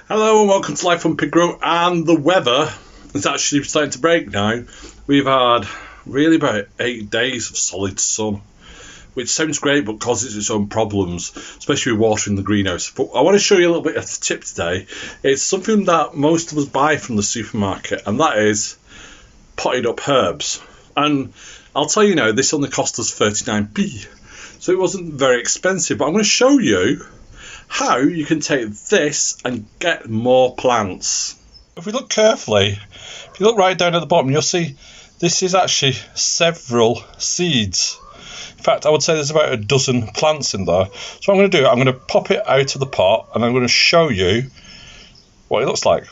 Hello and welcome to Life on Pig Grow, and the weather is actually starting to break now. We've had really about 8 days of solid sun, which sounds great but causes its own problems, especially with watering the greenhouse. But I want to show you a little bit of a tip today. It's something that most of us buy from the supermarket, and that is potted up herbs. And I'll tell you now, this only cost us 39p, so it wasn't very expensive, but I'm going to show you how you can take this and get more plants. If we look carefully, if you look right down at the bottom, you'll see this is actually several seeds. In fact, I would say there's about a dozen plants in there. So what I'm going to do, I'm going to pop it out of the pot and I'm going to show you what it looks like.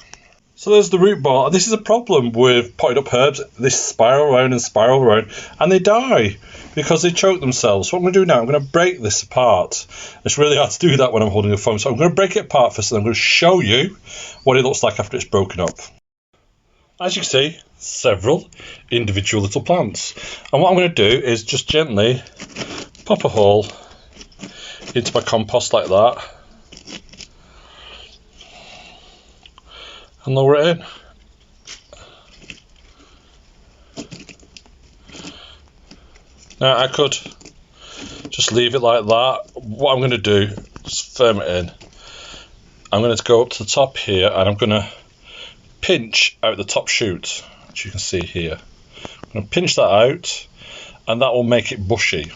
So there's the root ball. This is a problem with potted up herbs. They spiral around and they die because they choke themselves. So what I'm going to do now, I'm going to break this apart. It's really hard to do that when I'm holding a phone. So I'm going to break it apart first and I'm going to show you what it looks like after it's broken up. As you can see, several individual little plants. And what I'm going to do is just gently pop a hole into my compost like that. And lower it in. Now I could just leave it like that. What I'm going to do is firm it in. I'm going to go up to the top here and I'm going to pinch out the top shoot, which you can see here. I'm going to pinch that out and that will make it bushy.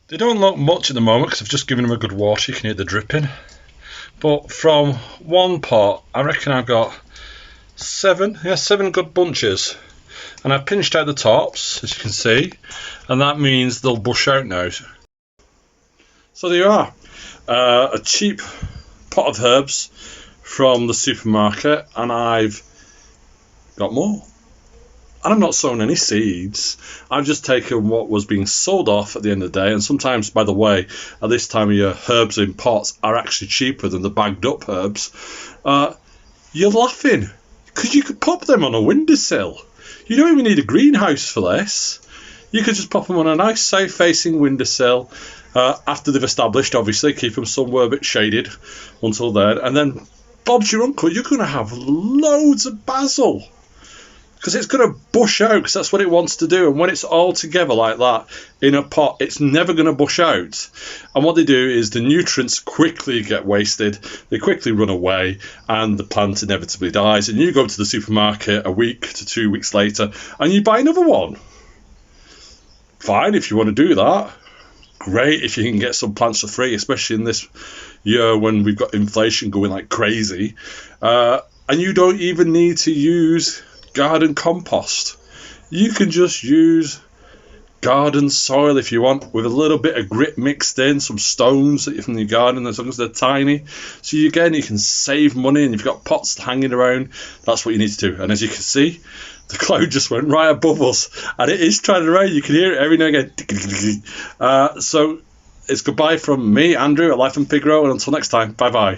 They don't look much at the moment because I've just given them a good water. You can hear the dripping. But from one pot, I reckon I've got seven good bunches. And I've pinched out the tops, as you can see, and that means they'll bush out now. So there you are, a cheap pot of herbs from the supermarket, and I've got more. And I'm not sowing any seeds. I've just taken what was being sold off at the end of the day. And sometimes, by the way, at this time of year, herbs in pots are actually cheaper than the bagged up herbs. You're laughing because you could pop them on a windowsill. You don't even need a greenhouse for this. You could just pop them on a nice south-facing windowsill after they've established, obviously. Keep them somewhere a bit shaded until then. And then, Bob's your uncle, you're going to have loads of basil. Because it's going to bush out, because that's what it wants to do. And when it's all together like that in a pot, it's never going to bush out. And what they do is the nutrients quickly get wasted, they quickly run away, and the plant inevitably dies. And you go to the supermarket a week to 2 weeks later, and you buy another one. Fine, if you want to do that. Great if you can get some plants for free, especially in this year when we've got inflation going like crazy. And you don't even need to use garden compost. You can just use garden soil if you want, with a little bit of grit mixed in, some stones that you from your garden, as long as they're tiny. So you can save money, and you've got pots hanging around. That's what you need to do. And as you can see, the cloud just went right above us, and it is trying to rain. You can hear it every now and again. So it's goodbye from me, Andrew, at Life on Pig Grow, and until next time, bye bye.